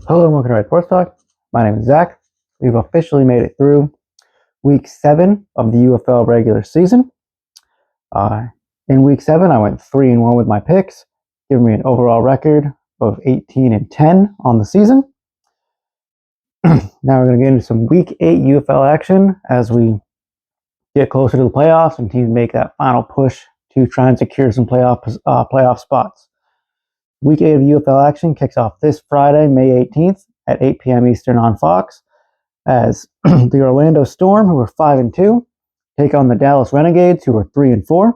Hello and welcome to Sports Talk. My name is Zach. We've officially made it through week 7 of the UFL regular season. In week 7, I went 3-1 with my picks, giving me an overall record of 18-10 on the season. Now we're going to get into some week 8 UFL action as we get closer to the playoffs and teams make that final push to try and secure some playoff spots. Week 8 of UFL action kicks off this Friday, May 18th at 8 p.m. Eastern on Fox, as the Orlando Storm, who are 5-2, take on the Dallas Renegades, who are 3-4.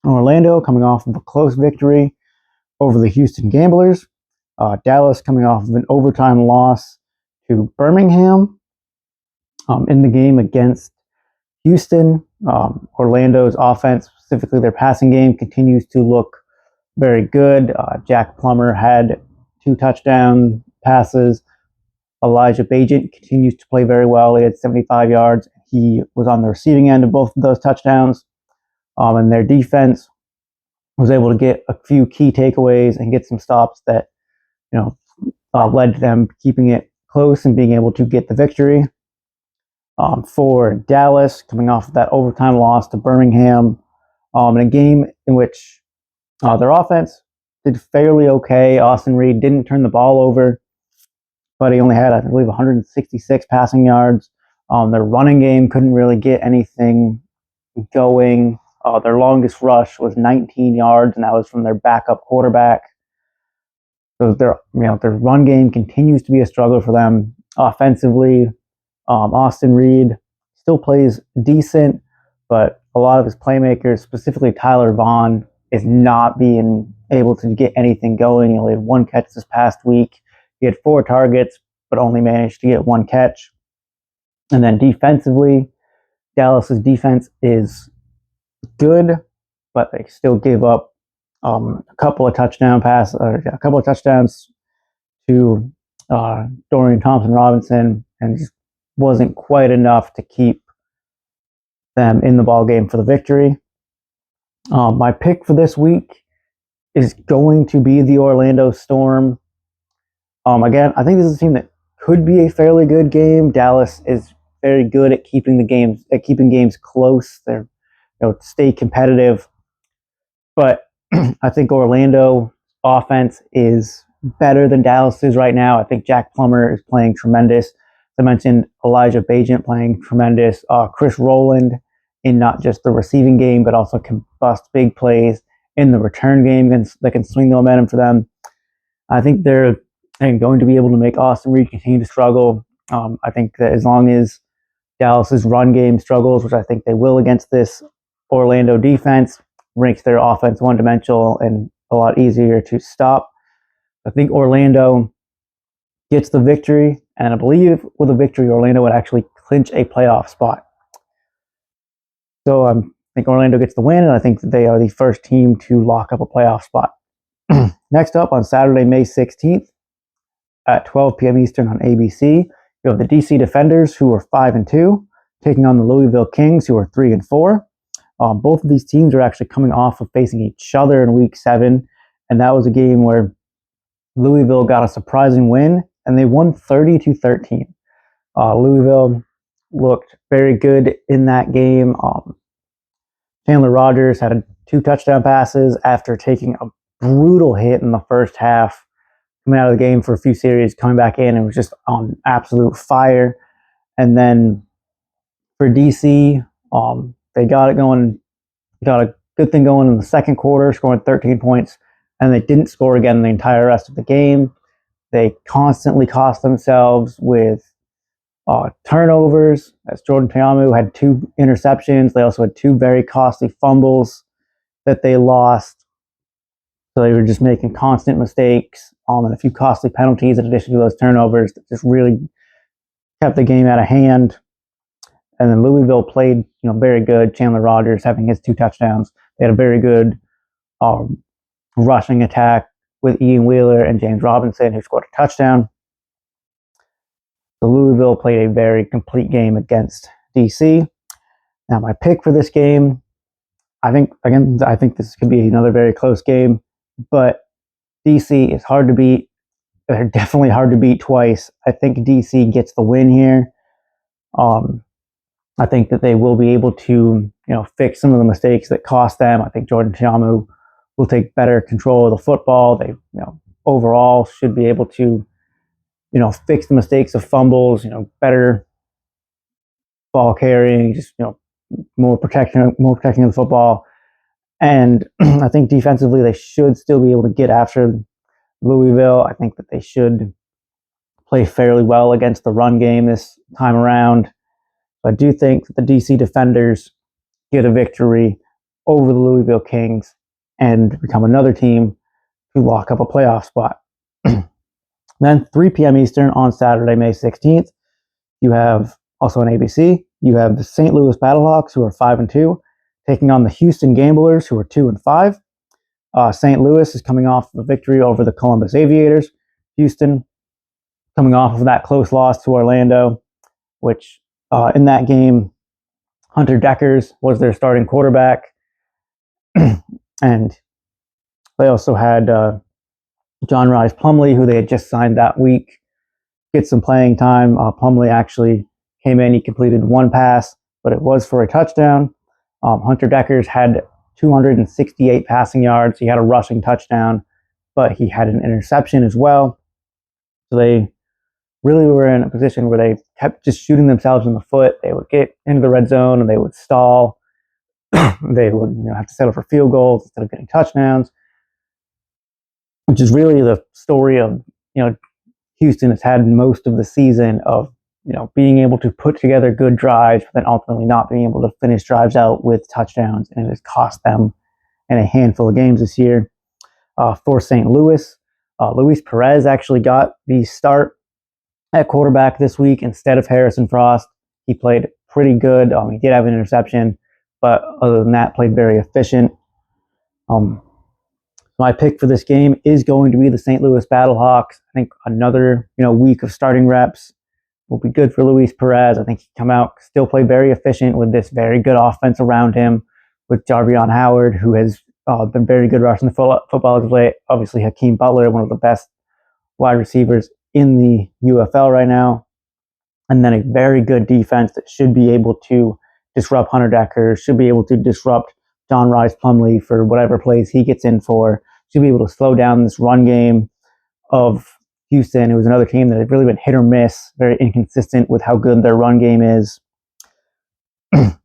Orlando coming off of a close victory over the Houston Gamblers. Dallas coming off of an overtime loss to Birmingham in the game against Houston. Orlando's offense, specifically their passing game, continues to look very good. Jack Plummer had 2 touchdown passes. Elijah Bagent continues to play very well. He had 75 yards. He was on the receiving end of both of those touchdowns. And their defense was able to get a few key takeaways and get some stops that, led to them keeping it close and being able to get the victory. For Dallas, coming off of that overtime loss to Birmingham, in a game in which their offense did fairly okay. Austin Reed didn't turn the ball over, but he only had, I believe, 166 passing yards. Their running game couldn't really get anything going. Their longest rush was 19 yards, and that was from their backup quarterback. So their run game continues to be a struggle for them. Offensively, Austin Reed still plays decent, but a lot of his playmakers, specifically Tyler Vaughn, is not being able to get anything going. He only had 1 catch this past week. He had 4 targets, but only managed to get 1 catch. And then defensively, Dallas's defense is good, but they still gave up a couple of touchdowns to Dorian Thompson-Robinson, and just wasn't quite enough to keep them in the ball game for the victory. My pick for this week is going to be the Orlando Storm. Again, I think this is a team that could be a fairly good game. Dallas is very good at keeping games close. They're stay competitive, but I think Orlando offense is better than Dallas is right now. I think Jack Plummer is playing tremendous. As I mentioned, Elijah Bagent playing tremendous. Chris Rowland in not just the receiving game, but also can bust big plays in the return game that can swing the momentum for them. I think they're going to be able to make Austin Reed continue to struggle. I think that as long as Dallas's run game struggles, which I think they will against this Orlando defense, makes their offense one-dimensional and a lot easier to stop. I think Orlando gets the victory, and I believe with a victory, Orlando would actually clinch a playoff spot. So I think Orlando gets the win, and I think that they are the first team to lock up a playoff spot. Next up, on Saturday, May 16th, at 12 p.m. Eastern on ABC, you have the DC Defenders, who are 5-2, taking on the Louisville Kings, who are 3-4. Both of these teams are actually coming off of facing each other in Week 7, and that was a game where Louisville got a surprising win, and they won 30-13. Louisville looked very good in that game. Chandler Rogers had 2 touchdown passes after taking a brutal hit in the first half, coming out of the game for a few series, coming back in, and was just on absolute fire. And then for DC, they got a good thing going in the second quarter, scoring 13 points, and they didn't score again the entire rest of the game. They constantly cost themselves with turnovers, as Jordan Ta'amu had 2 interceptions. They also had 2 very costly fumbles that they lost. So they were just making constant mistakes and a few costly penalties in addition to those turnovers that just really kept the game out of hand. And then Louisville played, very good. Chandler Rogers having his 2 touchdowns. They had a very good rushing attack with Ian Wheeler and James Robinson, who scored a touchdown. So Louisville played a very complete game against DC. Now, my pick for this game, I think this could be another very close game, but DC is hard to beat. they're definitely hard to beat twice. I think DC gets the win here. I think that they will be able to, fix some of the mistakes that cost them. I think Jordan Chiamu will take better control of the football. They, overall should be able to, fix the mistakes of fumbles, better ball carrying, just, more protecting of the football. And I think defensively, they should still be able to get after Louisville. I think that they should play fairly well against the run game this time around. I do think that the DC defenders get a victory over the Louisville Kings and become another team to lock up a playoff spot. Then 3 p.m. Eastern on Saturday, May 16th, you have also on ABC, you have the St. Louis Battlehawks, who are 5-2, taking on the Houston Gamblers, who are 2-5. St. Louis is coming off a victory over the Columbus Aviators. Houston coming off of that close loss to Orlando, which in that game, Hunter Deckers was their starting quarterback. And they also had John Rice Plumlee, who they had just signed that week, get some playing time. Plumlee actually came in. He completed one pass, but it was for a touchdown. Hunter Deckers had 268 passing yards. He had a rushing touchdown, but he had an interception as well. So they really were in a position where they kept just shooting themselves in the foot. They would get into the red zone and they would stall. They would have to settle for field goals instead of getting touchdowns, which is really the story of Houston has had most of the season of being able to put together good drives, but then ultimately not being able to finish drives out with touchdowns, and it has cost them in a handful of games this year. For St. Louis, Luis Perez actually got the start at quarterback this week instead of Harrison Frost. He played pretty good. He did have an interception, but other than that, played very efficient. My pick for this game is going to be the St. Louis Battlehawks. I think another week of starting reps will be good for Luis Perez. I think he come out, still play very efficient with this very good offense around him, with Jarvion Howard, who has been very good rushing the football as of late. Obviously, Hakeem Butler, one of the best wide receivers in the UFL right now. And then a very good defense that should be able to disrupt Hunter Decker, should be able to disrupt John Rice Plumlee for whatever plays he gets in for, should be able to slow down this run game of Houston, who was another team that had really been hit or miss, very inconsistent with how good their run game is. So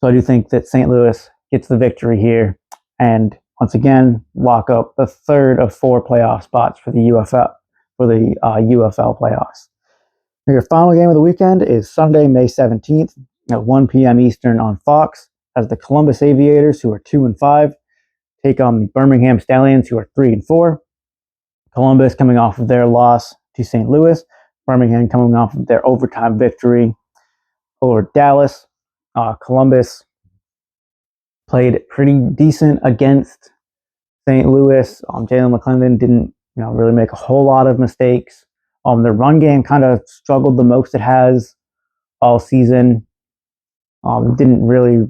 I do think that St. Louis gets the victory here and once again lock up the third of 4 playoff spots for the UFL playoffs. Your final game of the weekend is Sunday, May 17th at 1 p.m. Eastern on Fox, as the Columbus Aviators, who are 2-5, take on the Birmingham Stallions, who are 3-4. Columbus coming off of their loss to St. Louis. Birmingham coming off of their overtime victory over Dallas. Columbus played pretty decent against St. Louis. Jalen McClendon didn't really make a whole lot of mistakes. Their run game kind of struggled the most it has all season. Didn't really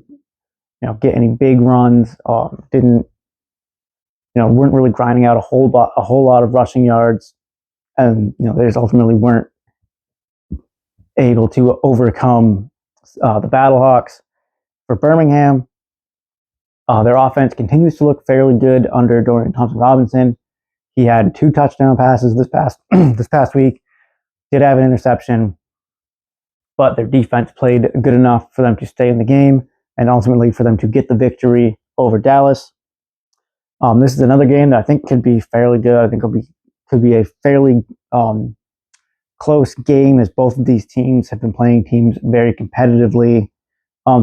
get any big runs. Weren't really grinding out a whole lot of rushing yards, and they just ultimately weren't able to overcome the Battlehawks. For Birmingham, their offense continues to look fairly good under Dorian Thompson-Robinson. He had 2 touchdown passes this past week. Did have an interception, but their defense played good enough for them to stay in the game and ultimately for them to get the victory over Dallas. This is another game that I think could be fairly good. I think could be a fairly close game, as both of these teams have been playing teams very competitively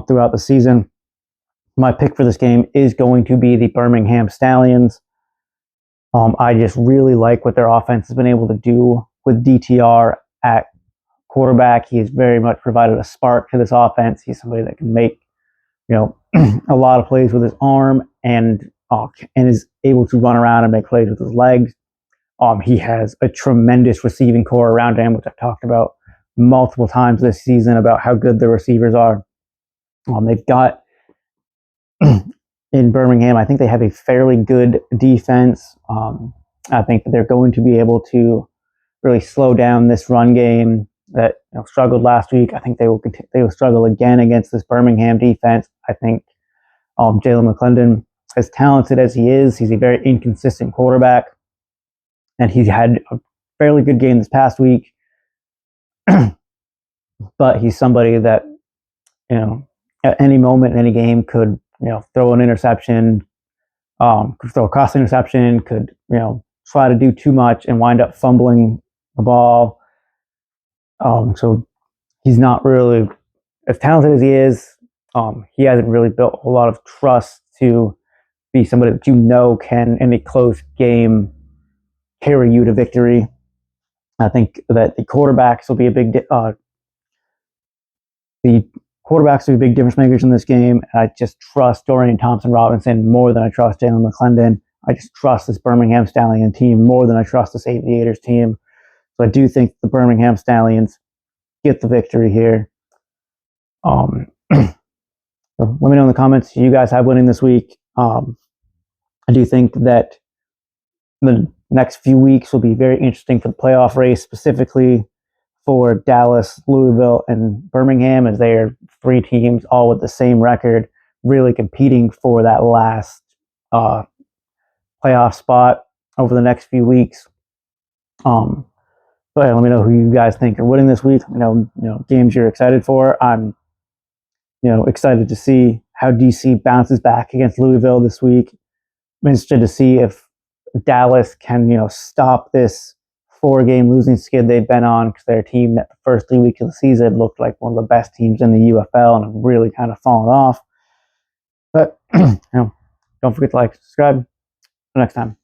throughout the season. My pick for this game is going to be the Birmingham Stallions. I just really like what their offense has been able to do with DTR at quarterback. He has very much provided a spark to this offense. He's somebody that can make a lot of plays with his arm and is able to run around and make plays with his legs. He has a tremendous receiving core around him, which I've talked about multiple times this season about how good the receivers are. They've got in Birmingham, I think they have a fairly good defense. I think that they're going to be able to really slow down this run game that struggled last week. I think they will struggle again against this Birmingham defense. I think Jalen McClendon, as talented as he is, he's a very inconsistent quarterback, and he had a fairly good game this past week. But he's somebody that at any moment in any game could throw an interception, could throw a cross interception, could try to do too much and wind up fumbling the ball. So he's not really as talented as he is. He hasn't really built a whole lot of trust to be somebody that can, in a close game, carry you to victory. I think that the quarterbacks will be a big difference makers in this game. And I just trust Dorian Thompson-Robinson more than I trust Jalen McClendon. I just trust this Birmingham Stallion team more than I trust this Aviators team. So I do think the Birmingham Stallions get the victory here. So let me know in the comments who you guys have winning this week. I do think that the next few weeks will be very interesting for the playoff race, specifically for Dallas, Louisville, and Birmingham, as they are three teams all with the same record, really competing for that last playoff spot over the next few weeks. But let me know who you guys think are winning this week. Games you're excited for. I'm excited to see how DC bounces back against Louisville this week. I'm interested to see if Dallas can stop this 4-game losing skid they've been on, because their team that the first 3 weeks of the season looked like one of the best teams in the UFL and have really kind of fallen off. But don't forget to like, subscribe. Until next time.